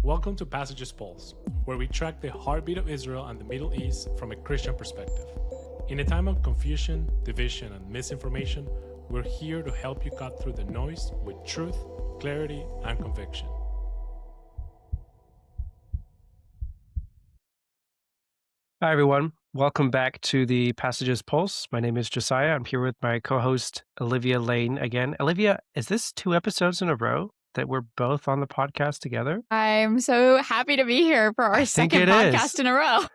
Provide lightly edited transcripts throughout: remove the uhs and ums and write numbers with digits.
Welcome to Passages Pulse, where we track the heartbeat of Israel and the Middle East from a Christian perspective. In a time of confusion, division, and misinformation, we're here to help you cut through the noise with truth, clarity, and conviction. Hi, everyone. Welcome back to the Passages Pulse. My name is Josiah. I'm here with my co-host, Olivia Layne again. Olivia, is this 2 episodes in a row that we're both on the podcast together? I'm so happy to be here for our second podcast in a row.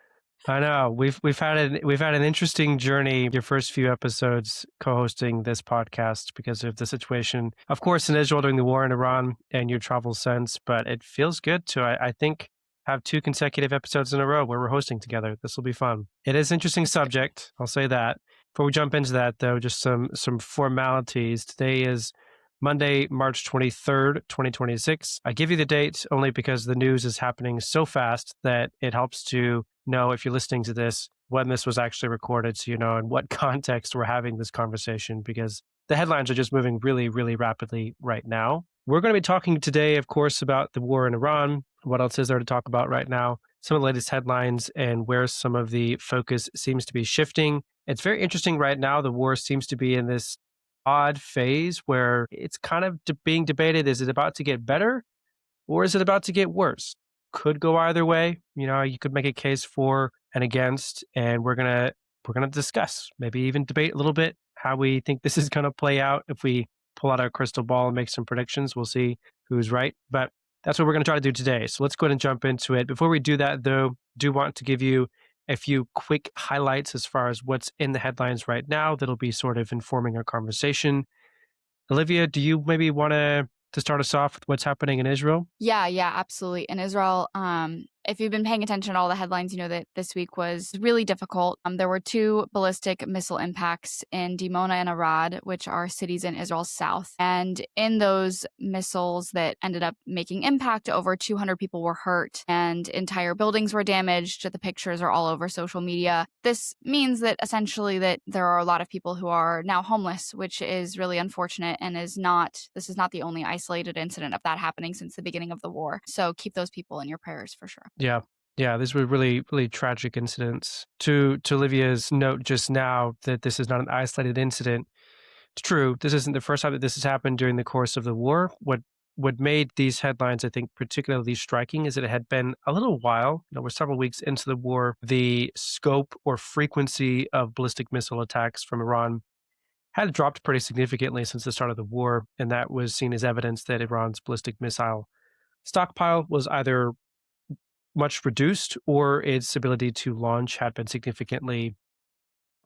I know. We've had an interesting journey your first few episodes co-hosting this podcast because of the situation, of course, in Israel during the war in Iran and your travel since, but it feels good to, I think, have 2 consecutive episodes in a row where we're hosting together. This will be fun. It is an interesting subject, I'll say that. Before we jump into that, though, just some formalities. Today is Monday, March 23rd, 2026. I give you the date only because the news is happening so fast that it helps to know, if you're listening to this, when this was actually recorded, so you know in what context we're having this conversation, because the headlines are just moving really, really rapidly right now. We're going to be talking today, of course, about the war in Iran. What else is there to talk about right now? Some of the latest headlines and where some of the focus seems to be shifting. It's very interesting right now. The war seems to be in this odd phase where it's kind of being debated. Is it about to get better or is it about to get worse? Could go either way. You know, you could make a case for and against, and we're gonna discuss, maybe even debate a little bit how we think this is going to play out. If we pull out our crystal ball and make some predictions, we'll see who's right. But that's what we're going to try to do today. So let's go ahead and jump into it. Before we do that, though, do want to give you a few quick highlights as far as what's in the headlines right now that'll be sort of informing our conversation. Olivia, do you maybe want to start us off with what's happening in Israel? Yeah, absolutely. In Israel, if you've been paying attention to all the headlines, you know that this week was really difficult. There were 2 ballistic missile impacts in Dimona and Arad, which are cities in Israel's south. And in those missiles that ended up making impact, over 200 people were hurt and entire buildings were damaged. The pictures are all over social media. This means that essentially that there are a lot of people who are now homeless, which is really unfortunate and this is not the only isolated incident of that happening since the beginning of the war. So keep those people in your prayers for sure. Yeah, these were really, really tragic incidents. To Olivia's note just now that this is not an isolated incident, it's true. This isn't the first time that this has happened during the course of the war. What made these headlines, I think, particularly striking is that it had been a little while, we're several weeks into the war. The scope or frequency of ballistic missile attacks from Iran had dropped pretty significantly since the start of the war, and that was seen as evidence that Iran's ballistic missile stockpile was either much reduced or its ability to launch had been significantly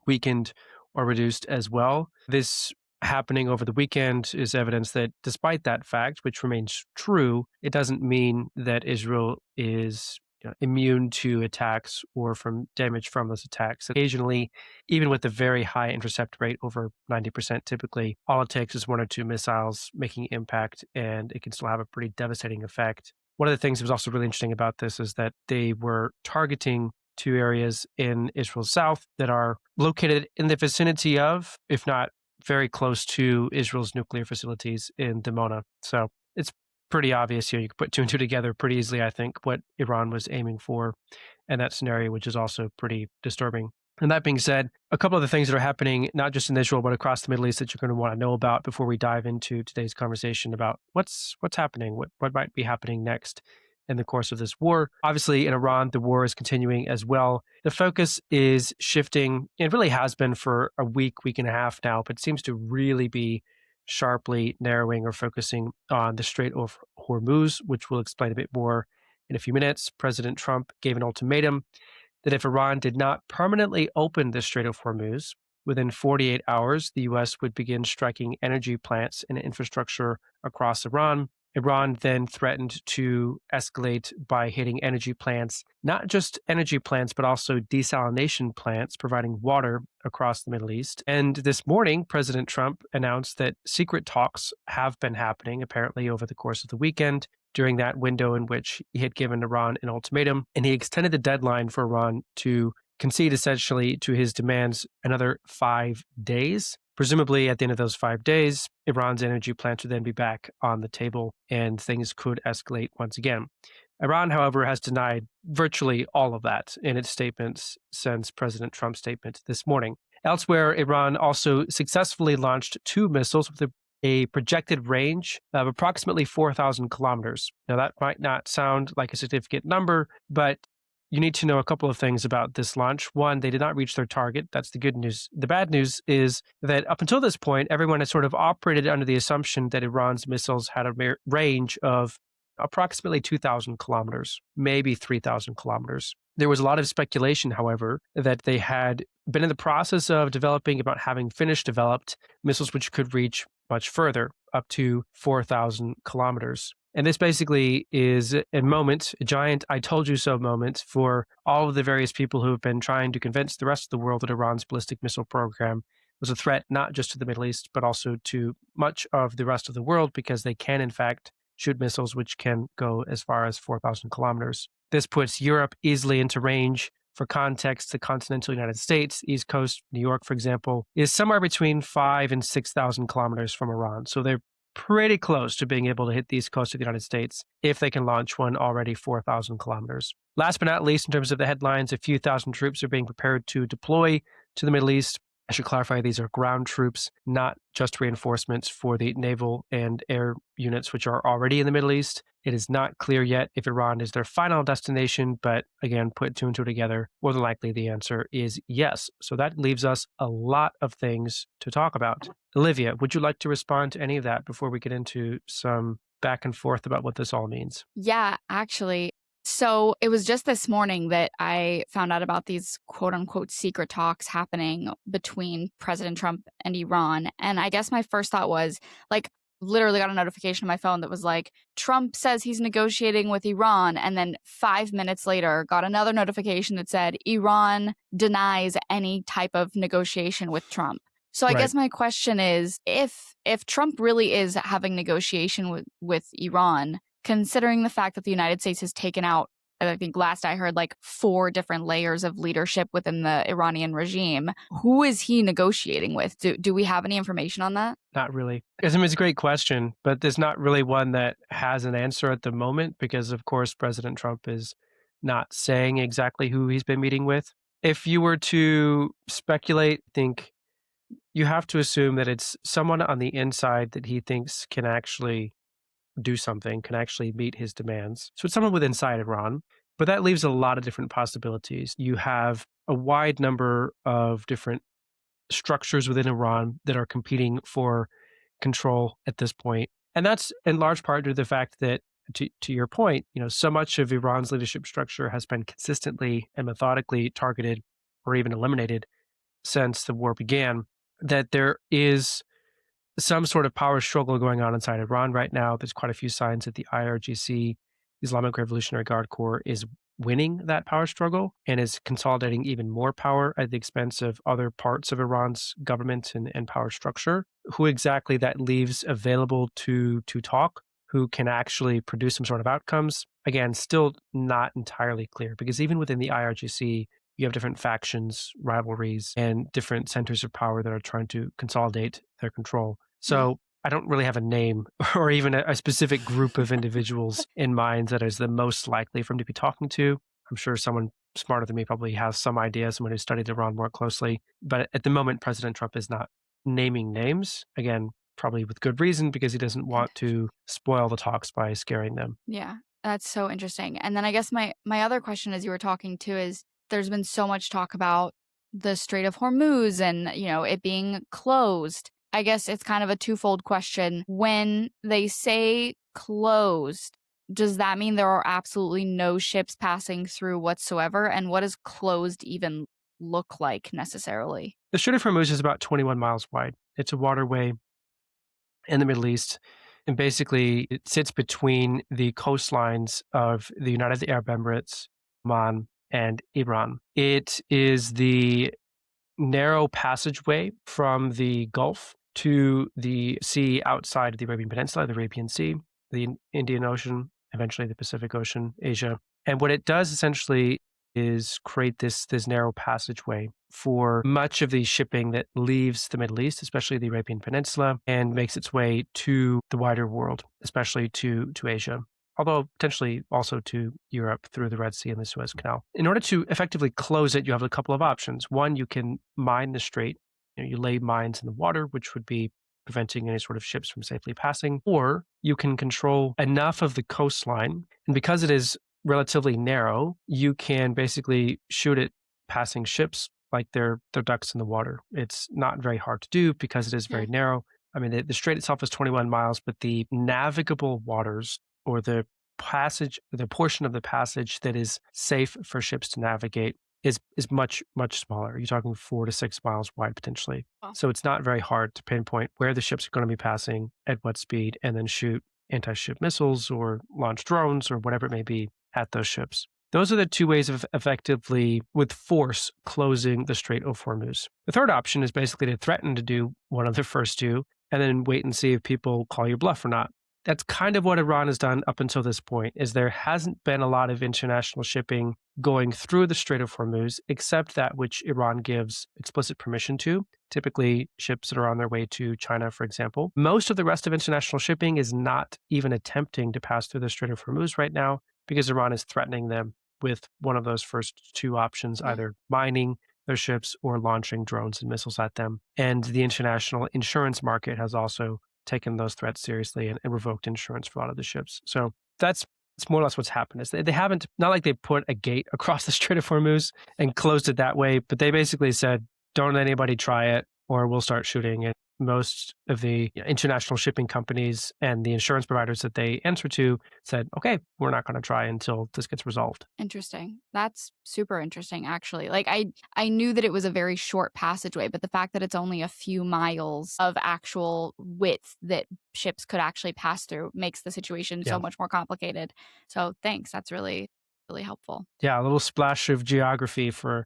weakened or reduced as well. This happening over the weekend is evidence that despite that fact, which remains true, it doesn't mean that Israel is immune to attacks or from damage from those attacks. Occasionally, even with a very high intercept rate, over 90% typically, all it takes is 1 or 2 missiles making impact and it can still have a pretty devastating effect. One of the things that was also really interesting about this is that they were targeting 2 areas in Israel's south that are located in the vicinity of, if not very close to, Israel's nuclear facilities in Dimona. So it's pretty obvious here. You can put 2 and 2 together pretty easily, I think, what Iran was aiming for in that scenario, which is also pretty disturbing. And that being said, a couple of the things that are happening, not just in Israel, but across the Middle East that you're going to want to know about before we dive into today's conversation about what's happening, what might be happening next in the course of this war. Obviously, in Iran, the war is continuing as well. The focus is shifting. It really has been for a week and a half now, but it seems to really be sharply narrowing or focusing on the Strait of Hormuz, which we'll explain a bit more in a few minutes. President Trump gave an ultimatum that if Iran did not permanently open the Strait of Hormuz, within 48 hours, the U.S. would begin striking energy plants and infrastructure across Iran. Iran then threatened to escalate by hitting energy plants, not just energy plants, but also desalination plants providing water across the Middle East. And this morning, President Trump announced that secret talks have been happening, apparently over the course of the weekend, during that window in which he had given Iran an ultimatum. And he extended the deadline for Iran to concede essentially to his demands another 5 days. Presumably, at the end of those 5 days, Iran's energy plants would then be back on the table and things could escalate once again. Iran, however, has denied virtually all of that in its statements since President Trump's statement this morning. Elsewhere, Iran also successfully launched 2 missiles with a projected range of approximately 4,000 kilometers. Now, that might not sound like a significant number, but you need to know a couple of things about this launch. One, they did not reach their target. That's the good news. The bad news is that up until this point, everyone has sort of operated under the assumption that Iran's missiles had a range of approximately 2,000 kilometers, maybe 3,000 kilometers. There was a lot of speculation, however, that they had been in the process of developing, about having finished developed missiles which could reach much further, up to 4,000 kilometers. And this basically is a moment, a giant I told you so moment for all of the various people who have been trying to convince the rest of the world that Iran's ballistic missile program was a threat not just to the Middle East, but also to much of the rest of the world, because they can, in fact, shoot missiles which can go as far as 4,000 kilometers. This puts Europe easily into range. For context, the continental United States, East Coast, New York, for example, is somewhere between 5,000 and 6,000 kilometers from Iran. So they're pretty close to being able to hit the East Coast of the United States if they can launch one already 4,000 kilometers. Last but not least, in terms of the headlines, a few thousand troops are being prepared to deploy to the Middle East. I should clarify, these are ground troops, not just reinforcements for the naval and air units which are already in the Middle East. It is not clear yet if Iran is their final destination, but again, put 2 and 2 together, more than likely the answer is yes. So that leaves us a lot of things to talk about. Olivia, would you like to respond to any of that before we get into some back and forth about what this all means? Yeah, actually. So it was just this morning that I found out about these quote unquote secret talks happening between President Trump and Iran. And I guess my first thought was like, literally got a notification on my phone that was like, Trump says he's negotiating with Iran. And then 5 minutes later, got another notification that said Iran denies any type of negotiation with Trump. So I Right. guess my question is, if Trump really is having negotiation with Iran, considering the fact that the United States has taken out, I think last I heard, like 4 different layers of leadership within the Iranian regime, who is he negotiating with? Do we have any information on that? Not really. I mean, it's a great question, but there's not really one that has an answer at the moment because, of course, President Trump is not saying exactly who he's been meeting with. If you were to speculate, I think you have to assume that it's someone on the inside that he thinks can actually do something, can actually meet his demands. So it's someone within inside Iran, but that leaves a lot of different possibilities. You have a wide number of different structures within Iran that are competing for control at this point. And that's in large part due to the fact that, to your point, so much of Iran's leadership structure has been consistently and methodically targeted or even eliminated since the war began, that there is some sort of power struggle going on inside Iran right now. There's quite a few signs that the IRGC, Islamic Revolutionary Guard Corps, is winning that power struggle and is consolidating even more power at the expense of other parts of Iran's government and power structure. Who exactly that leaves available to talk, who can actually produce some sort of outcomes, again, still not entirely clear, because even within the IRGC, you have different factions, rivalries, and different centers of power that are trying to consolidate their control. So I don't really have a name or even a specific group of individuals in mind that is the most likely for him to be talking to. I'm sure someone smarter than me probably has some idea, someone who studied Iran more closely. But at the moment, President Trump is not naming names. Again, probably with good reason, because he doesn't want to spoil the talks by scaring them. Yeah, that's so interesting. And then I guess my other question as you were talking too is, there's been so much talk about the Strait of Hormuz and, it being closed. I guess it's kind of a twofold question. When they say closed, does that mean there are absolutely no ships passing through whatsoever? And what does closed even look like necessarily? The Strait of Hormuz is about 21 miles wide. It's a waterway in the Middle East. And basically, it sits between the coastlines of the United Arab Emirates, Oman, and Iran. It is the narrow passageway from the Gulf to the sea outside of the Arabian Peninsula, the Arabian Sea, the Indian Ocean, eventually the Pacific Ocean, Asia. And what it does essentially is create this narrow passageway for much of the shipping that leaves the Middle East, especially the Arabian Peninsula, and makes its way to the wider world, especially to Asia. although potentially also to Europe through the Red Sea and the Suez Canal. In order to effectively close it, you have a couple of options. One, you can mine the strait. You lay mines in the water, which would be preventing any sort of ships from safely passing, or you can control enough of the coastline. And because it is relatively narrow, you can basically shoot at passing ships like they're ducks in the water. It's not very hard to do because it is very narrow. I mean, the strait itself is 21 miles, but the navigable waters, or the portion of the passage that is safe for ships to navigate, is much, much smaller. You're talking 4 to 6 miles wide potentially. Wow. So it's not very hard to pinpoint where the ships are going to be passing, at what speed, and then shoot anti-ship missiles or launch drones or whatever it may be at those ships. Those are the two ways of effectively, with force, closing the Strait of Hormuz. The third option is basically to threaten to do one of the first two and then wait and see if people call your bluff or not. That's kind of what Iran has done up until this point, is there hasn't been a lot of international shipping going through the Strait of Hormuz, except that which Iran gives explicit permission to, typically ships that are on their way to China, for example. Most of the rest of international shipping is not even attempting to pass through the Strait of Hormuz right now because Iran is threatening them with one of those first two options, either mining their ships or launching drones and missiles at them. And the international insurance market has also taken those threats seriously and revoked insurance for a lot of the ships. So that's more or less what's happened. Is they haven't, not like they put a gate across the Strait of Hormuz and closed it that way, but they basically said, don't let anybody try it or we'll start shooting. And most of the international shipping companies and the insurance providers that they answer to said, okay, we're not going to try until this gets resolved. Interesting. That's super interesting, actually. Like I knew that it was a very short passageway, but the fact that it's only a few miles of actual width that ships could actually pass through makes the situation so much more complicated. So thanks. That's really, really helpful. Yeah, a little splash of geography for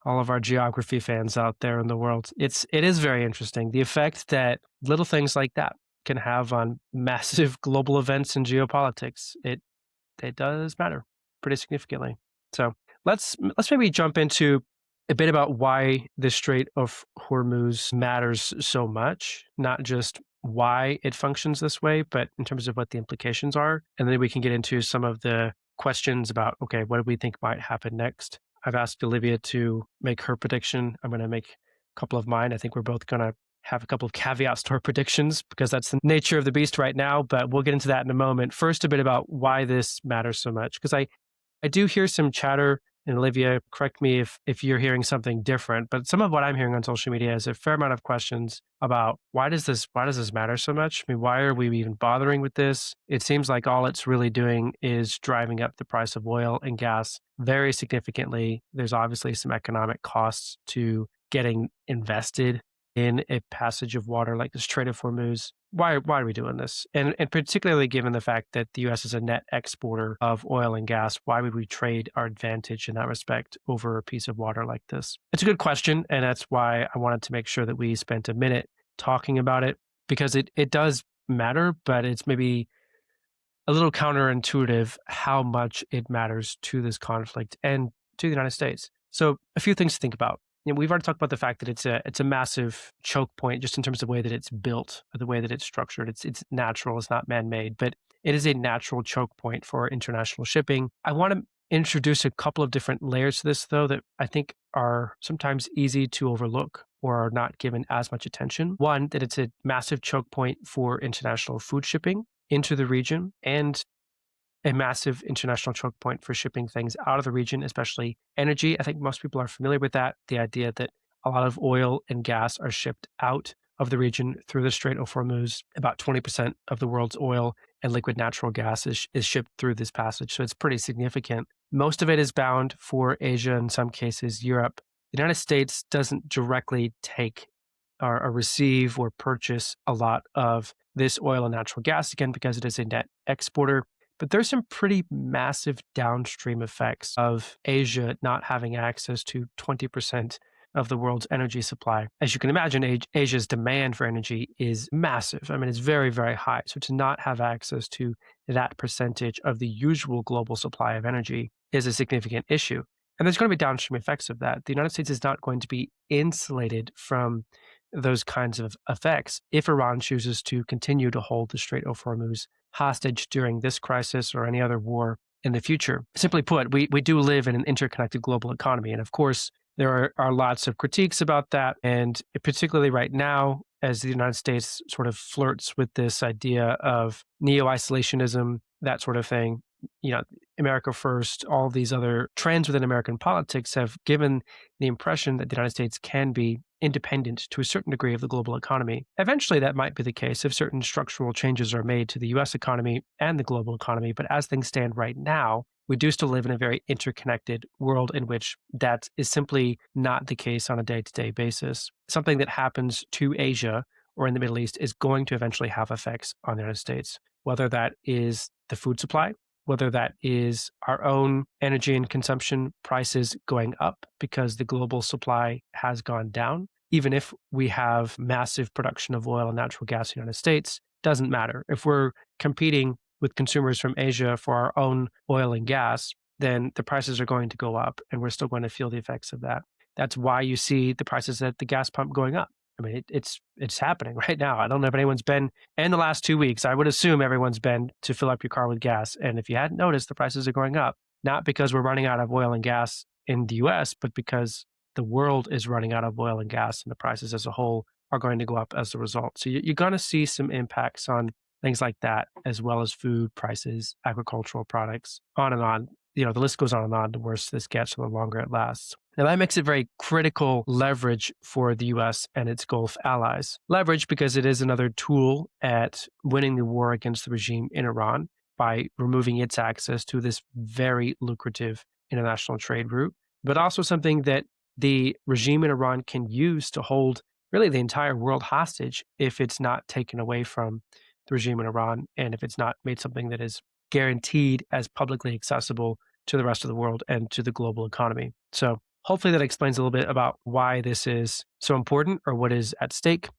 all of our geography fans out there in the world. It is very interesting, the effect that little things like that can have on massive global events in geopolitics. It does matter pretty significantly. So let's maybe jump into a bit about why the Strait of Hormuz matters so much, not just why it functions this way, but in terms of what the implications are. And then we can get into some of the questions about, okay, what do we think might happen next? I've asked Olivia to make her prediction. I'm going to make a couple of mine. I think we're both going to have a couple of caveats to our predictions because that's the nature of the beast right now, but we'll get into that in a moment. First, a bit about why this matters so much, because I do hear some chatter, and Olivia, correct me if you're hearing something different, but some of what I'm hearing on social media is a fair amount of questions about why does this matter so much? I mean, why are we even bothering with this? It seems like all it's really doing is driving up the price of oil and gas very significantly. There's obviously some economic costs to getting invested in a passage of water like the Strait of Hormuz. Why are we doing this? And particularly given the fact that the U.S. is a net exporter of oil and gas, why would we trade our advantage in that respect over a piece of water like this? It's a good question, and that's why I wanted to make sure that we spent a minute talking about it, because it does matter, but it's maybe a little counterintuitive how much it matters to this conflict and to the United States. So a few things to think about. We've already talked about the fact that it's a massive choke point just in terms of the way that it's built, or the way that it's structured. It's natural, it's not man-made, but it is a natural choke point for international shipping. I want to introduce a couple of different layers to this, though, that I think are sometimes easy to overlook or are not given as much attention. One, that it's a massive choke point for international food shipping into the region, and a massive international choke point for shipping things out of the region, especially energy. I think most people are familiar with that, the idea that a lot of oil and gas are shipped out of the region through the Strait of Hormuz. About 20% of the world's oil and liquid natural gas is shipped through this passage, so it's pretty significant. Most of it is bound for Asia, in some cases Europe. The United States doesn't directly take or receive or purchase a lot of this oil and natural gas, again, because it is a net exporter. But there's some pretty massive downstream effects of Asia not having access to 20% of the world's energy supply. As you can imagine, Asia's demand for energy is massive. I mean, it's very, very high. So to not have access to that percentage of the usual global supply of energy is a significant issue. And there's going to be downstream effects of that. The United States is not going to be insulated from those kinds of effects if Iran chooses to continue to hold the Strait of Hormuz hostage during this crisis or any other war in the future. Simply put, we do live in an interconnected global economy. And of course, there are lots of critiques about that. And particularly right now, as the United States sort of flirts with this idea of neo-isolationism, that sort of thing, America first, all these other trends within American politics have given the impression that the United States can be independent to a certain degree of the global economy. Eventually, that might be the case if certain structural changes are made to the US economy and the global economy. But as things stand right now, we do still live in a very interconnected world in which that is simply not the case on a day-to-day basis. Something that happens to Asia or in the Middle East is going to eventually have effects on the United States, whether that is the food supply, whether that is our own energy and consumption prices going up because the global supply has gone down. Even if we have massive production of oil and natural gas in the United States, doesn't matter. If we're competing with consumers from Asia for our own oil and gas, then the prices are going to go up and we're still going to feel the effects of that. That's why you see the prices at the gas pump going up. I mean, it's happening right now. I don't know if anyone's been in the last 2 weeks. I would assume everyone's been to fill up your car with gas. And if you hadn't noticed, the prices are going up, not because we're running out of oil and gas in the US, but because the world is running out of oil and gas and the prices as a whole are going to go up as a result. So you're going to see some impacts on things like that, as well as food prices, agricultural products, on and on. The list goes on and on. The worse this gets, the longer it lasts. Now, that makes it very critical leverage for the US and its Gulf allies. Leverage because it is another tool at winning the war against the regime in Iran by removing its access to this very lucrative international trade route, but also something that the regime in Iran can use to hold really the entire world hostage if it's not taken away from the regime in Iran and if it's not made something that is guaranteed as publicly accessible to the rest of the world and to the global economy. So hopefully that explains a little bit about why this is so important or what is at stake.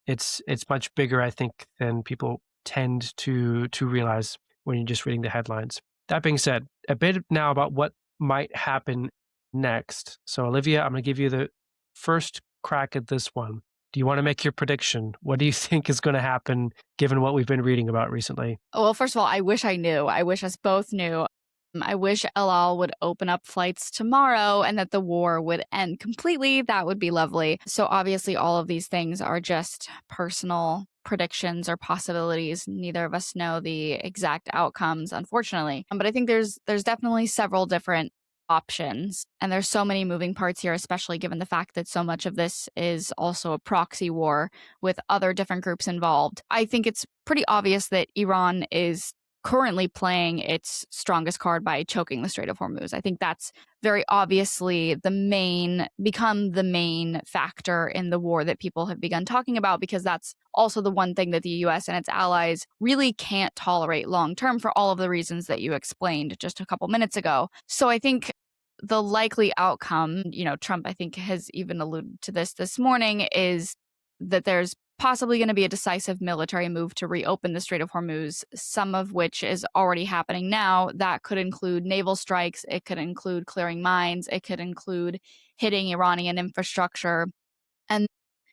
It's much bigger, I think, than people tend to realize when you're just reading the headlines. That being said, a bit now about what might happen next. So Olivia, I'm going to give you the first crack at this one. Do you want to make your prediction? What do you think is going to happen given what we've been reading about recently? Well, first of all, I wish I knew. I wish us both knew. I wish El Al would open up flights tomorrow and that the war would end completely. That would be lovely. So obviously all of these things are just personal predictions or possibilities. Neither of us know the exact outcomes, unfortunately. But I think there's definitely several different options. And there's so many moving parts here, especially given the fact that so much of this is also a proxy war with other different groups involved. I think it's pretty obvious that Iran is currently playing its strongest card by choking the Strait of Hormuz. I think that's very obviously become the main factor in the war that people have begun talking about, because that's also the one thing that the US and its allies really can't tolerate long term for all of the reasons that you explained just a couple minutes ago. So I think the likely outcome, Trump, I think, has even alluded to this morning, is that there's possibly going to be a decisive military move to reopen the Strait of Hormuz, some of which is already happening now. That could include naval strikes. It could include clearing mines. It could include hitting Iranian infrastructure. And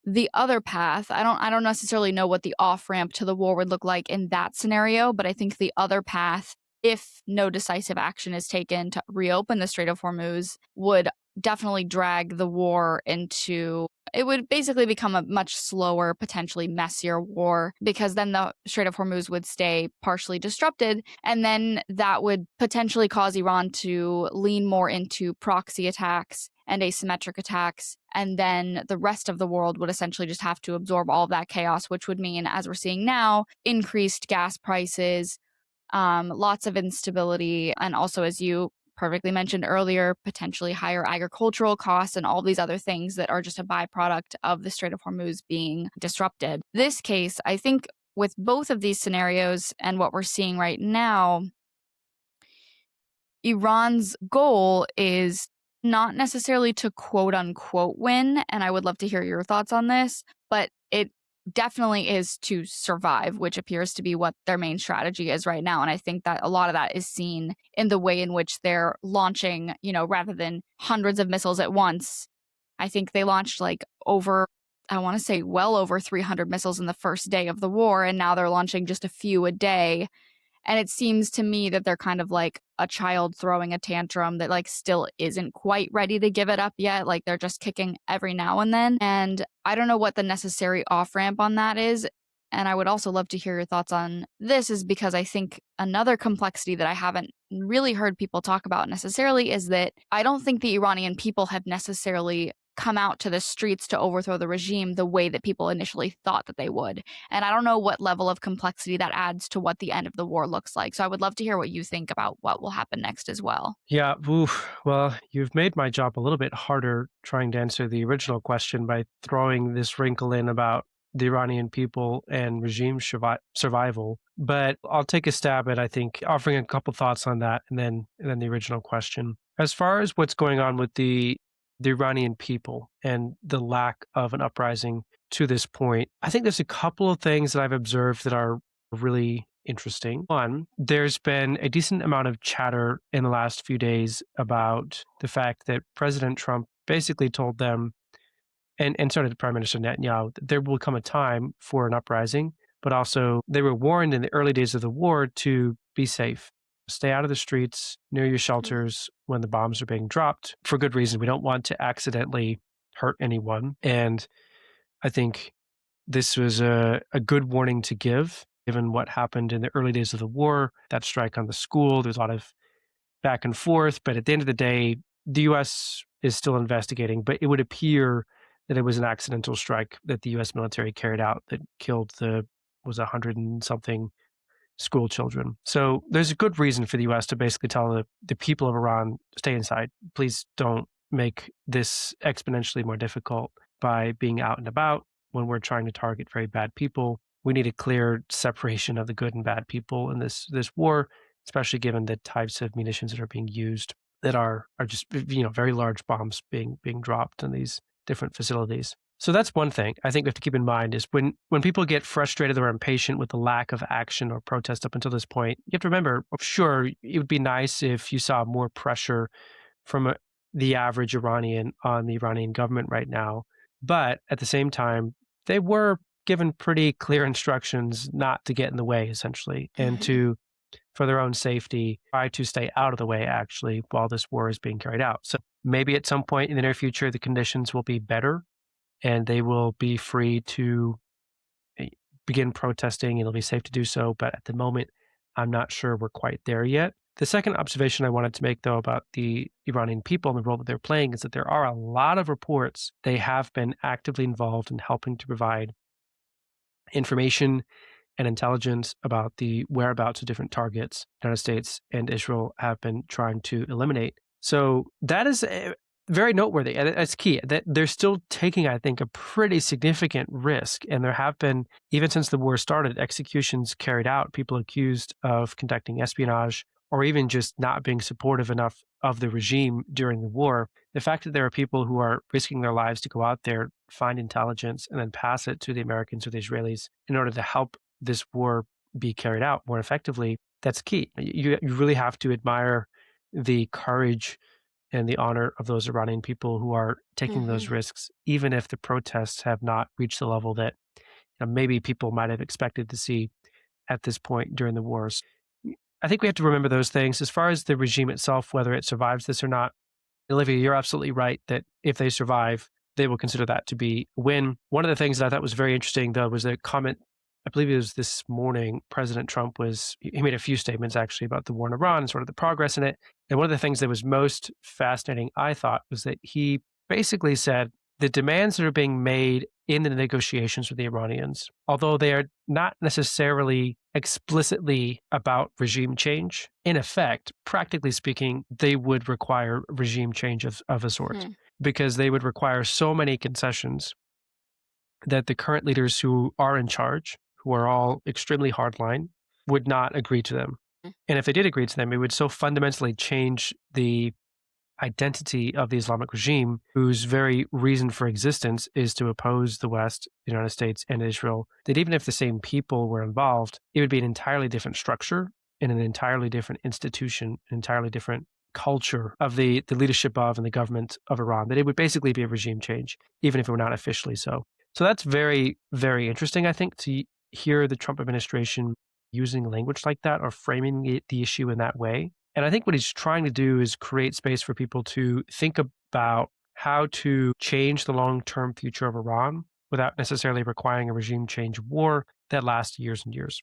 the other path, I don't necessarily know what the off-ramp to the war would look like in that scenario, but I think the other path, if no decisive action is taken to reopen the Strait of Hormuz, would definitely drag the war into, it would basically become a much slower, potentially messier war, because then the Strait of Hormuz would stay partially disrupted, and then that would potentially cause Iran to lean more into proxy attacks and asymmetric attacks, and then the rest of the world would essentially just have to absorb all of that chaos, which would mean, as we're seeing now, increased gas prices, lots of instability, and also, as you perfectly mentioned earlier, potentially higher agricultural costs and all these other things that are just a byproduct of the Strait of Hormuz being disrupted. This case, I think with both of these scenarios and what we're seeing right now, Iran's goal is not necessarily to quote unquote win, and I would love to hear your thoughts on this, but it definitely is to survive, which appears to be what their main strategy is right now. And I think that a lot of that is seen in the way in which they're launching, rather than hundreds of missiles at once. I think they launched like over I want to say well over 300 missiles in the first day of the war, and now they're launching just a few a day. And it seems to me that they're kind of like a child throwing a tantrum that like still isn't quite ready to give it up yet. Like they're just kicking every now and then. And I don't know what the necessary off ramp on that is. And I would also love to hear your thoughts on this, is because I think another complexity that I haven't really heard people talk about necessarily is that I don't think the Iranian people have necessarily come out to the streets to overthrow the regime the way that people initially thought that they would. And I don't know what level of complexity that adds to what the end of the war looks like. So I would love to hear what you think about what will happen next as well. Yeah, well, you've made my job a little bit harder trying to answer the original question by throwing this wrinkle in about the Iranian people and regime survival. But I'll take a stab at, I think, offering a couple thoughts on that and then the original question. As far as what's going on with the Iranian people and the lack of an uprising to this point, I think there's a couple of things that I've observed that are really interesting. One, there's been a decent amount of chatter in the last few days about the fact that President Trump basically told them, and so did Prime Minister Netanyahu, that there will come a time for an uprising, but also they were warned in the early days of the war to be safe. Stay out of the streets, near your shelters when the bombs are being dropped, for good reason. We don't want to accidentally hurt anyone. And I think this was a good warning to give, given what happened in the early days of the war, that strike on the school. There's a lot of back and forth, but at the end of the day, the U.S. is still investigating, but it would appear that it was an accidental strike that the U.S. military carried out that killed 100 and something school children. So there's a good reason for the U.S. to basically tell the people of Iran, stay inside. Please don't make this exponentially more difficult by being out and about when we're trying to target very bad people. We need a clear separation of the good and bad people in this war, especially given the types of munitions that are being used that are just very large bombs being dropped in these different facilities. So that's one thing I think we have to keep in mind is when people get frustrated or impatient with the lack of action or protest up until this point, you have to remember, sure, it would be nice if you saw more pressure from the average Iranian on the Iranian government right now. But at the same time, they were given pretty clear instructions not to get in the way, essentially, and to, for their own safety, try to stay out of the way, actually, while this war is being carried out. So maybe at some point in the near future, the conditions will be better and they will be free to begin protesting and it'll be safe to do so. But at the moment, I'm not sure we're quite there yet. The second observation I wanted to make, though, about the Iranian people and the role that they're playing is that there are a lot of reports they have been actively involved in helping to provide information and intelligence about the whereabouts of different targets the United States and Israel have been trying to eliminate. So that is very noteworthy, and that's key. That they're still taking, I think, a pretty significant risk, and there have been, even since the war started, executions carried out, people accused of conducting espionage or even just not being supportive enough of the regime during the war. The fact that there are people who are risking their lives to go out there, find intelligence, and then pass it to the Americans or the Israelis in order to help this war be carried out more effectively, that's key. You really have to admire the courage and the honor of those Iranian people who are taking those risks, even if the protests have not reached the level that maybe people might have expected to see at this point during the wars. I think we have to remember those things. As far as the regime itself, whether it survives this or not, Olivia, you're absolutely right that if they survive, they will consider that to be a win. One of the things that I thought was very interesting, though, was a comment, I believe it was this morning, President Trump he made a few statements actually about the war in Iran and sort of the progress in it. And one of the things that was most fascinating, I thought, was that he basically said the demands that are being made in the negotiations with the Iranians, although they are not necessarily explicitly about regime change, in effect, practically speaking, they would require regime change of a sort, because they would require so many concessions that the current leaders who are in charge, who are all extremely hardline, would not agree to them. And if they did agree to them, it would so fundamentally change the identity of the Islamic regime, whose very reason for existence is to oppose the West, the United States, and Israel, that even if the same people were involved, it would be an entirely different structure and an entirely different institution, an entirely different culture of the leadership of and the government of Iran, that it would basically be a regime change, even if it were not officially so. So that's very, very interesting, I think, to hear the Trump administration using language like that or framing the issue in that way. And I think what he's trying to do is create space for people to think about how to change the long-term future of Iran without necessarily requiring a regime change war that lasts years and years,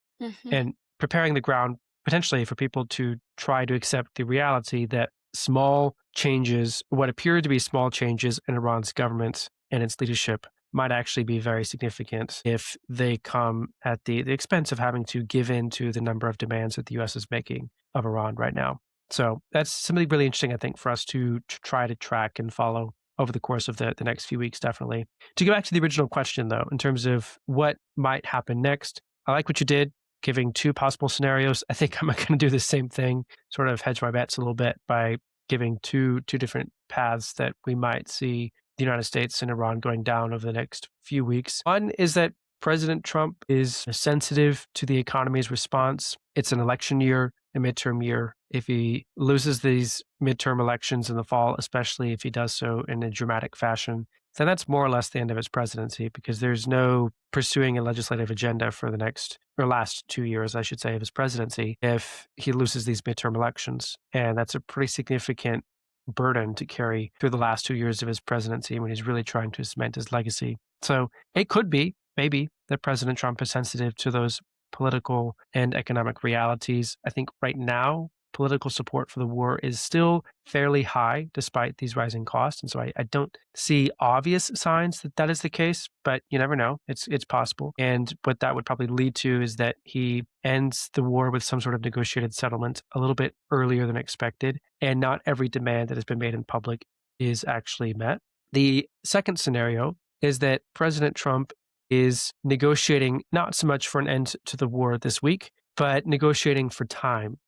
and preparing the ground potentially for people to try to accept the reality that small changes, what appear to be small changes in Iran's government and its leadership, might actually be very significant if they come at the expense of having to give in to the number of demands that the U.S. is making of Iran right now. So that's something really interesting, I think, for us to try to track and follow over the course of the next few weeks, definitely. To go back to the original question, though, in terms of what might happen next, I like what you did, giving two possible scenarios. I think I'm going to do the same thing, sort of hedge my bets a little bit by giving two different paths that we might see the United States and Iran going down over the next few weeks. One is that President Trump is sensitive to the economy's response. It's an election year, a midterm year. If he loses these midterm elections in the fall, especially if he does so in a dramatic fashion, then that's more or less the end of his presidency, because there's no pursuing a legislative agenda for the next, or last 2 years, I should say, of his presidency if he loses these midterm elections. And that's a pretty significant burden to carry through the last 2 years of his presidency when he's really trying to cement his legacy. So it could be, maybe, that President Trump is sensitive to those political and economic realities. I think right now, political support for the war is still fairly high despite these rising costs. And so I don't see obvious signs that that is the case, but you never know. It's possible. And what that would probably lead to is that he ends the war with some sort of negotiated settlement a little bit earlier than expected. And not every demand that has been made in public is actually met. The second scenario is that President Trump is negotiating not so much for an end to the war this week, but negotiating for time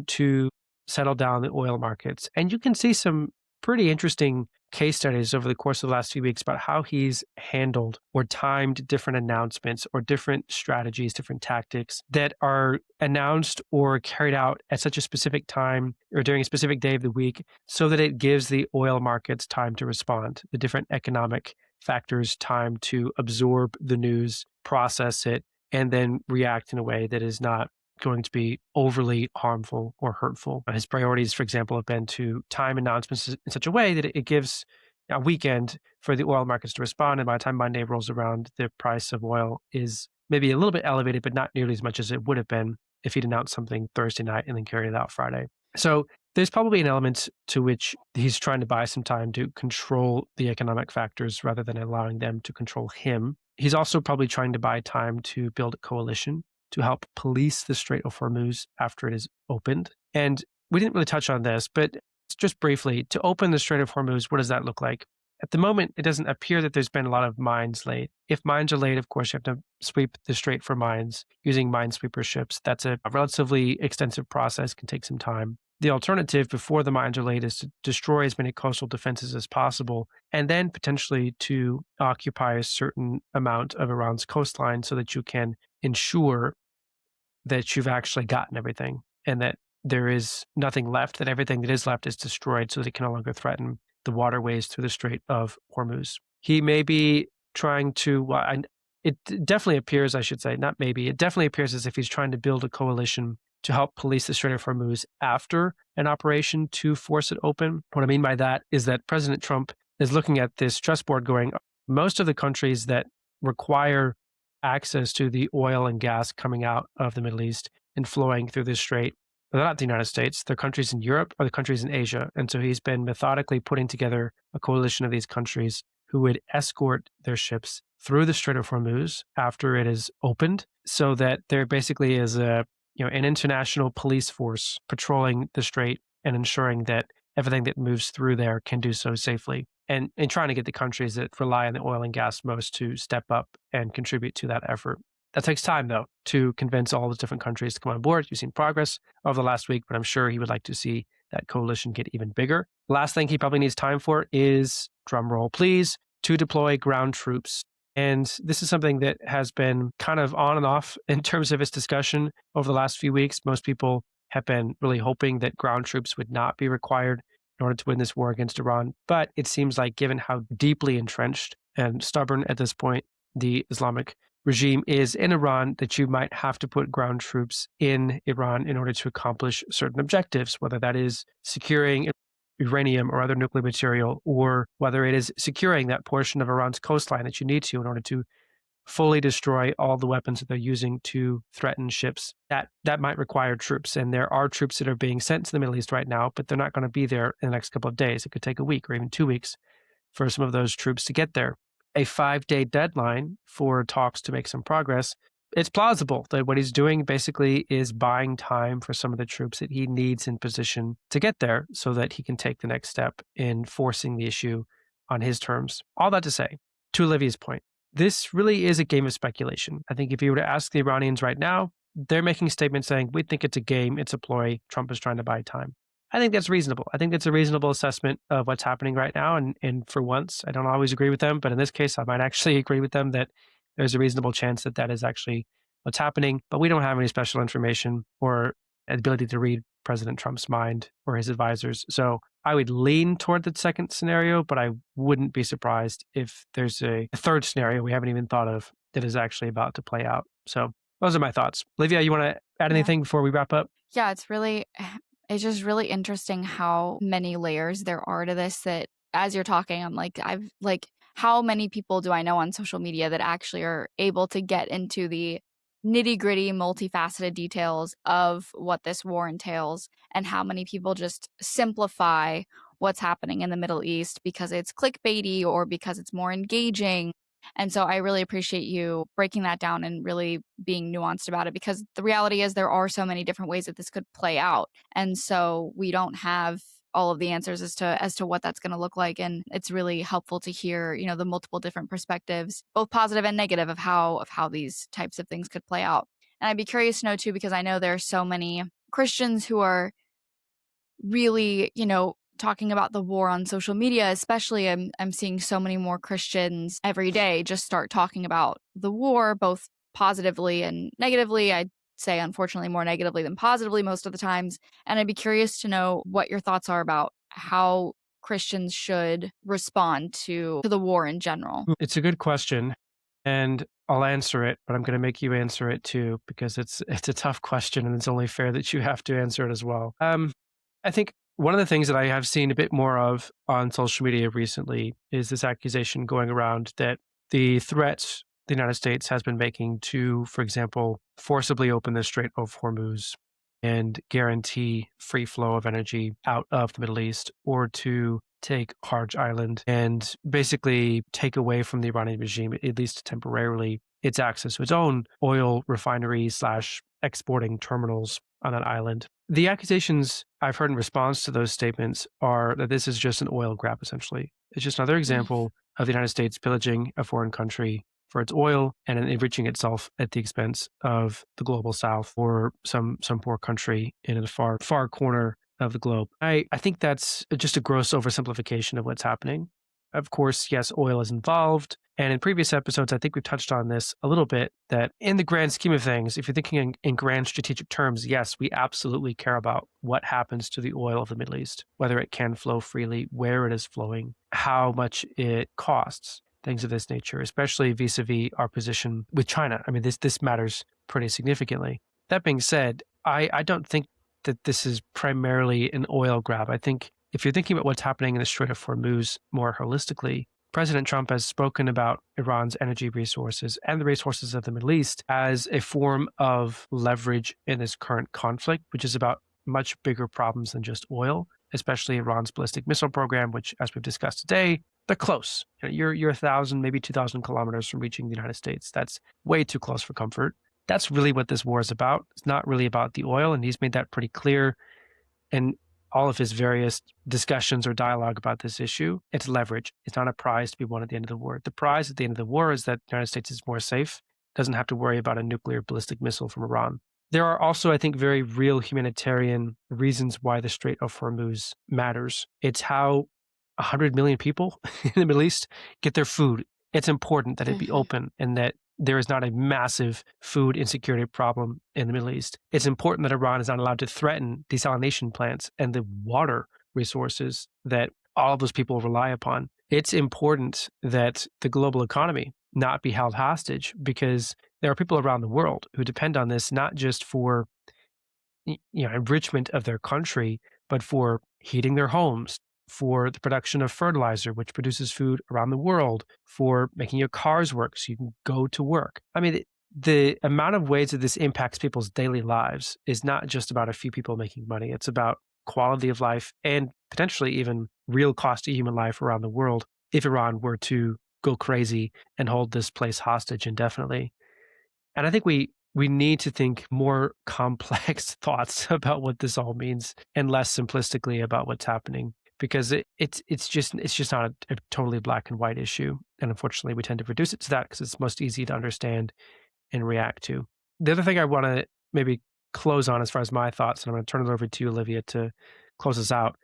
to settle down the oil markets. And you can see some pretty interesting case studies over the course of the last few weeks about how he's handled or timed different announcements or different strategies, different tactics that are announced or carried out at such a specific time or during a specific day of the week so that it gives the oil markets time to respond, the different economic factors time to absorb the news, process it, and then react in a way that is not going to be overly harmful or hurtful. His priorities, for example, have been to time announcements in such a way that it gives a weekend for the oil markets to respond. And by the time Monday rolls around, the price of oil is maybe a little bit elevated, but not nearly as much as it would have been if he'd announced something Thursday night and then carried it out Friday. So there's probably an element to which he's trying to buy some time to control the economic factors rather than allowing them to control him. He's also probably trying to buy time to build a coalition to help police the Strait of Hormuz after it is opened. And we didn't really touch on this, but just briefly, to open the Strait of Hormuz, what does that look like? At the moment, it doesn't appear that there's been a lot of mines laid. If mines are laid, of course, you have to sweep the strait for mines using minesweeper ships. That's a relatively extensive process, can take some time. The alternative before the mines are laid is to destroy as many coastal defenses as possible, and then potentially to occupy a certain amount of Iran's coastline so that you can ensure that you've actually gotten everything and that there is nothing left, that everything that is left is destroyed so that it can no longer threaten the waterways through the Strait of Hormuz. He may be trying to, it definitely appears, I should say, not maybe, it definitely appears as if he's trying to build a coalition to help police the Strait of Hormuz after an operation to force it open. What I mean by that is that President Trump is looking at this chessboard going, most of the countries that require access to the oil and gas coming out of the Middle East and flowing through this strait, they're not the United States, they're countries in Europe or the countries in Asia. And so he's been methodically putting together a coalition of these countries who would escort their ships through the Strait of Hormuz after it is opened, so that there basically is an international police force patrolling the strait and ensuring that everything that moves through there can do so safely. And trying to get the countries that rely on the oil and gas most to step up and contribute to that effort. That takes time, though, to convince all the different countries to come on board. You've seen progress over the last week, but I'm sure he would like to see that coalition get even bigger. The last thing he probably needs time for is, drum roll please, to deploy ground troops. And this is something that has been kind of on and off in terms of its discussion over the last few weeks. Most people have been really hoping that ground troops would not be required in order to win this war against Iran. But it seems like, given how deeply entrenched and stubborn at this point the Islamic regime is in Iran, that you might have to put ground troops in Iran in order to accomplish certain objectives, whether that is securing uranium or other nuclear material, or whether it is securing that portion of Iran's coastline that you need to in order to fully destroy all the weapons that they're using to threaten ships. That might require troops. And there are troops that are being sent to the Middle East right now, but they're not going to be there in the next couple of days. It could take a week or even 2 weeks for some of those troops to get there. A 5-day deadline for talks to make some progress. It's plausible that what he's doing basically is buying time for some of the troops that he needs in position to get there so that he can take the next step in forcing the issue on his terms. All that to say, to Olivia's point, this really is a game of speculation. I think if you were to ask the Iranians right now, they're making statements saying, we think it's a game, it's a ploy, Trump is trying to buy time. I think that's reasonable. I think that's a reasonable assessment of what's happening right now. And for once, I don't always agree with them, but in this case, I might actually agree with them that there's a reasonable chance that that is actually what's happening. But we don't have any special information or ability to read President Trump's mind or his advisors. So I would lean toward the second scenario, but I wouldn't be surprised if there's a third scenario we haven't even thought of that is actually about to play out. So those are my thoughts. Olivia, you want to add anything before we wrap up? Yeah, it's just really interesting how many layers there are to this, that as you're talking, I'm like, how many people do I know on social media that actually are able to get into the nitty-gritty, multifaceted details of what this war entails, and how many people just simplify what's happening in the Middle East because it's clickbaity or because it's more engaging. And so I really appreciate you breaking that down and really being nuanced about it, because the reality is there are so many different ways that this could play out. And so we don't have all of the answers as to what that's going to look like. And it's really helpful to hear, the multiple different perspectives, both positive and negative, of how these types of things could play out. And I'd be curious to know too, because I know there are so many Christians who are really, talking about the war on social media. Especially, I'm seeing so many more Christians every day just start talking about the war, both positively and negatively. I'd say, unfortunately, more negatively than positively most of the times. And I'd be curious to know what your thoughts are about how Christians should respond to the war in general. It's a good question, and I'll answer it, but I'm going to make you answer it too, because it's a tough question, and it's only fair that you have to answer it as well. I think one of the things that I have seen a bit more of on social media recently is this accusation going around that the threats the United States has been making to, for example, forcibly open the Strait of Hormuz and guarantee free flow of energy out of the Middle East, or to take Harj Island and basically take away from the Iranian regime, at least temporarily, its access to its own oil refineries / exporting terminals on that island. The accusations I've heard in response to those statements are that this is just an oil grab, essentially. It's just another example of the United States pillaging a foreign country for its oil and enriching itself at the expense of the global south or some poor country in a far corner of the globe. I think that's just a gross oversimplification of what's happening. Of course, yes, oil is involved. And in previous episodes, I think we've touched on this a little bit, that in the grand scheme of things, if you're thinking in grand strategic terms, yes, we absolutely care about what happens to the oil of the Middle East, whether it can flow freely, where it is flowing, how much it costs, things of this nature, especially vis-a-vis our position with China. I mean, this matters pretty significantly. That being said, I don't think that this is primarily an oil grab. I think if you're thinking about what's happening in the Strait of Hormuz more holistically, President Trump has spoken about Iran's energy resources and the resources of the Middle East as a form of leverage in this current conflict, which is about much bigger problems than just oil, especially Iran's ballistic missile program, which, as we've discussed today, they're close. You're 1,000, maybe 2,000 kilometers from reaching the United States. That's way too close for comfort. That's really what this war is about. It's not really about the oil, and he's made that pretty clear in all of his various discussions or dialogue about this issue. It's leverage. It's not a prize to be won at the end of the war. The prize at the end of the war is that the United States is more safe, doesn't have to worry about a nuclear ballistic missile from Iran. There are also, I think, very real humanitarian reasons why the Strait of Hormuz matters. It's how 100 million people in the Middle East get their food. It's important that it be open and that there is not a massive food insecurity problem in the Middle East. It's important that Iran is not allowed to threaten desalination plants and the water resources that all of those people rely upon. it's important that the global economy not be held hostage, because there are people around the world who depend on this not just for enrichment of their country, but for heating their homes, for the production of fertilizer, which produces food around the world, for making your cars work so you can go to work. I mean, the amount of ways that this impacts people's daily lives is not just about a few people making money. It's about quality of life and potentially even real cost of human life around the world if Iran were to go crazy and hold this place hostage indefinitely. And I think we need to think more complex thoughts about what this all means and less simplistically about what's happening, because it's just not a totally black and white issue. And unfortunately, we tend to reduce it to that because it's most easy to understand and react to. The other thing I want to maybe close on as far as my thoughts, and I'm going to turn it over to you, Olivia, to close us out,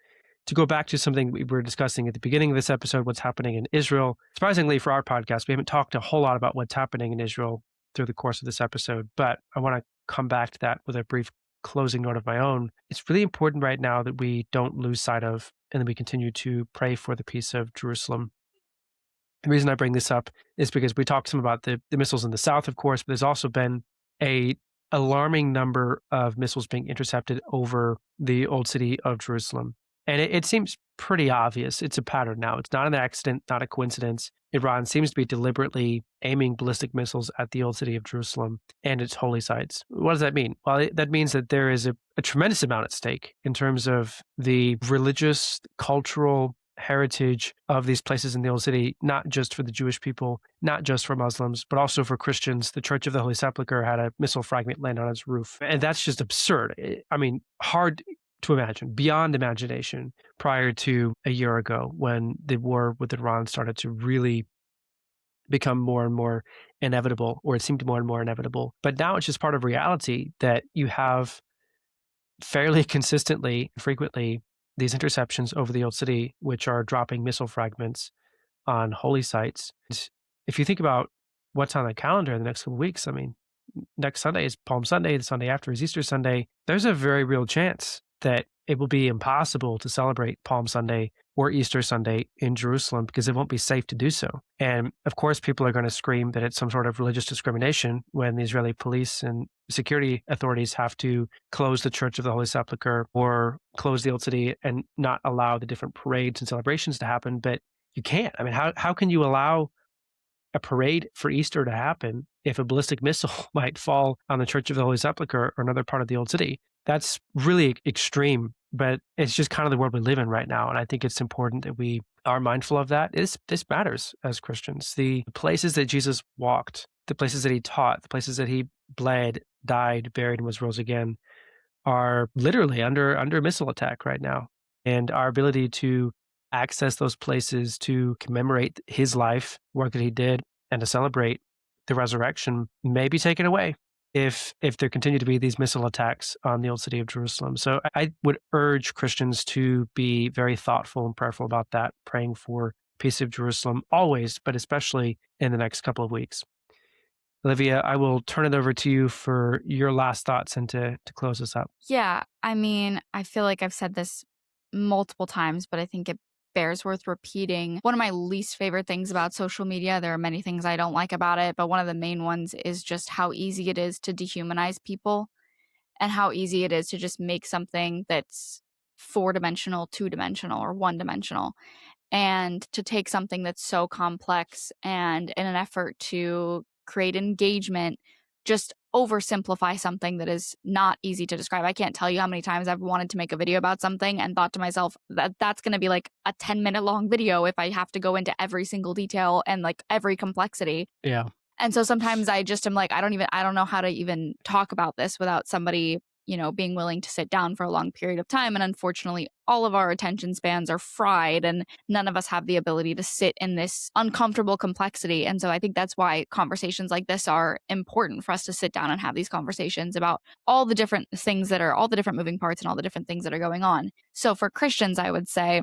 to go back to something we were discussing at the beginning of this episode, what's happening in Israel. Surprisingly, for our podcast, we haven't talked a whole lot about what's happening in Israel through the course of this episode, but I want to come back to that with a brief closing note of my own. It's really important right now that we don't lose sight of, and that we continue to pray for the peace of Jerusalem. The reason I bring this up is because we talked some about the missiles in the south, of course, but there's also been a alarming number of missiles being intercepted over the old city of Jerusalem. And it seems pretty obvious. It's a pattern now. It's not an accident, not a coincidence. Iran seems to be deliberately aiming ballistic missiles at the old city of Jerusalem and its holy sites. What does that mean? Well, that means that there is a tremendous amount at stake in terms of the religious, cultural heritage of these places in the old city, not just for the Jewish people, not just for Muslims, but also for Christians. The Church of the Holy Sepulchre had a missile fragment land on its roof. And that's just absurd. I mean, hard to imagine, beyond imagination, prior to a year ago when the war with Iran started to really become more and more inevitable, or it seemed more and more inevitable. But now it's just part of reality that you have fairly consistently, frequently, these interceptions over the old city, which are dropping missile fragments on holy sites. If you think about what's on the calendar in the next couple of weeks, I mean, next Sunday is Palm Sunday, the Sunday after is Easter Sunday. There's a very real chance that it will be impossible to celebrate Palm Sunday or Easter Sunday in Jerusalem because it won't be safe to do so. And of course, people are going to scream that it's some sort of religious discrimination when the Israeli police and security authorities have to close the Church of the Holy Sepulchre or close the old city and not allow the different parades and celebrations to happen. But you can't. I mean, how can you allow a parade for Easter to happen if a ballistic missile might fall on the Church of the Holy Sepulchre or another part of the old city? That's really extreme, but it's just kind of the world we live in right now. And I think it's important that we are mindful of that. This matters as Christians. The places that Jesus walked, the places that he taught, the places that he bled, died, buried, and was rose again are literally under missile attack right now. And our ability to access those places to commemorate his life, work that he did, and to celebrate the resurrection may be taken away if there continue to be these missile attacks on the old city of Jerusalem. So I would urge Christians to be very thoughtful and prayerful about that, praying for peace of Jerusalem always, but especially in the next couple of weeks. Olivia, I will turn it over to you for your last thoughts and to close us up. Yeah, I mean, I feel like I've said this multiple times, but I think it bears worth repeating. One of my least favorite things about social media, there are many things I don't like about it, but one of the main ones is just how easy it is to dehumanize people and how easy it is to just make something that's 4-dimensional, 2-dimensional, or 1-dimensional. And to take something that's so complex and in an effort to create engagement, just oversimplify something that is not easy to describe. I can't tell you how many times I've wanted to make a video about something and thought to myself that that's going to be like a 10-minute long video if I have to go into every single detail and like every complexity. Yeah. And so sometimes I just am like, I don't know how to even talk about this without somebody, being willing to sit down for a long period of time. And unfortunately, all of our attention spans are fried and none of us have the ability to sit in this uncomfortable complexity. And so I think that's why conversations like this are important for us to sit down and have these conversations about all the different things all the different moving parts and all the different things that are going on. So for Christians, I would say,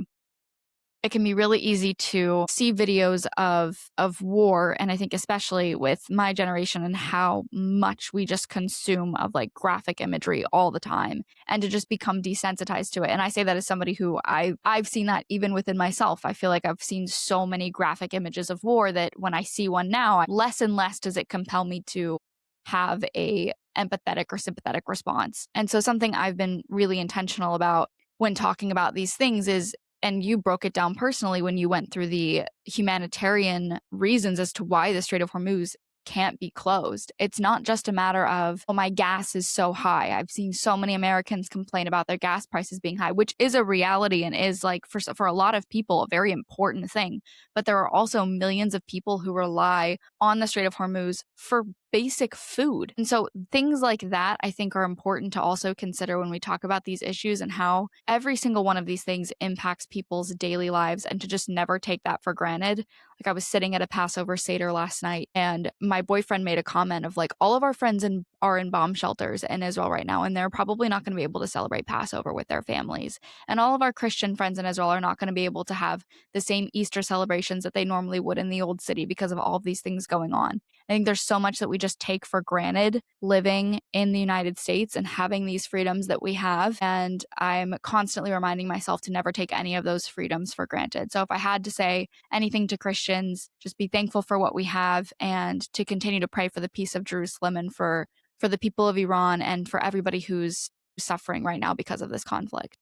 it can be really easy to see videos of war, and I think especially with my generation and how much we just consume of like graphic imagery all the time, and to just become desensitized to it. And I say that as somebody who I've seen that even within myself. I feel like I've seen so many graphic images of war that when I see one now, less and less does it compel me to have a empathetic or sympathetic response. And so something I've been really intentional about when talking about these things is, and you broke it down personally when you went through the humanitarian reasons as to why the Strait of Hormuz can't be closed. It's not just a matter of, oh, my gas is so high. I've seen so many Americans complain about their gas prices being high, which is a reality and is like for a lot of people a very important thing. But there are also millions of people who rely on the Strait of Hormuz for basic food. And so things like that, I think, are important to also consider when we talk about these issues and how every single one of these things impacts people's daily lives, and to just never take that for granted. Like, I was sitting at a Passover Seder last night, and my boyfriend made a comment of like, all of our friends are in bomb shelters in Israel right now, and they're probably not going to be able to celebrate Passover with their families. And all of our Christian friends in Israel are not going to be able to have the same Easter celebrations that they normally would in the old city because of all of these things going on. I think there's so much that we just take for granted living in the United States and having these freedoms that we have. And I'm constantly reminding myself to never take any of those freedoms for granted. So if I had to say anything to Christians, just be thankful for what we have and to continue to pray for the peace of Jerusalem and for the people of Iran and for everybody who's suffering right now because of this conflict.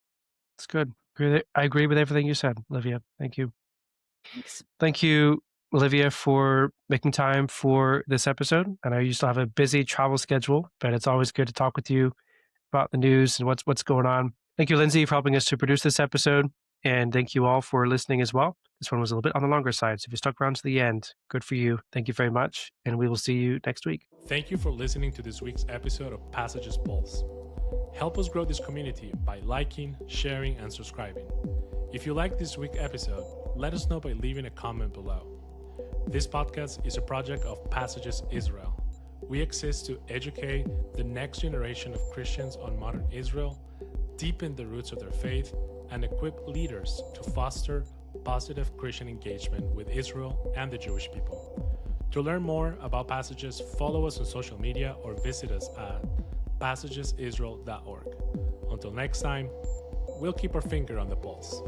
That's good. I agree with everything you said, Olivia. Thank you. Thanks. Thank you, Olivia, for making time for this episode. I know you still have a busy travel schedule, but it's always good to talk with you about the news and what's going on. Thank you, Lindsay, for helping us to produce this episode. And thank you all for listening as well. This one was a little bit on the longer side, so if you stuck around to the end, good for you. Thank you very much, and we will see you next week. Thank you for listening to this week's episode of Passages Pulse. Help us grow this community by liking, sharing, and subscribing. If you like this week's episode, let us know by leaving a comment below. This podcast is a project of Passages Israel. We exist to educate the next generation of Christians on modern Israel, deepen the roots of their faith, and equip leaders to foster positive Christian engagement with Israel and the Jewish people. To learn more about Passages, follow us on social media or visit us at passagesisrael.org. Until next time, we'll keep our finger on the pulse.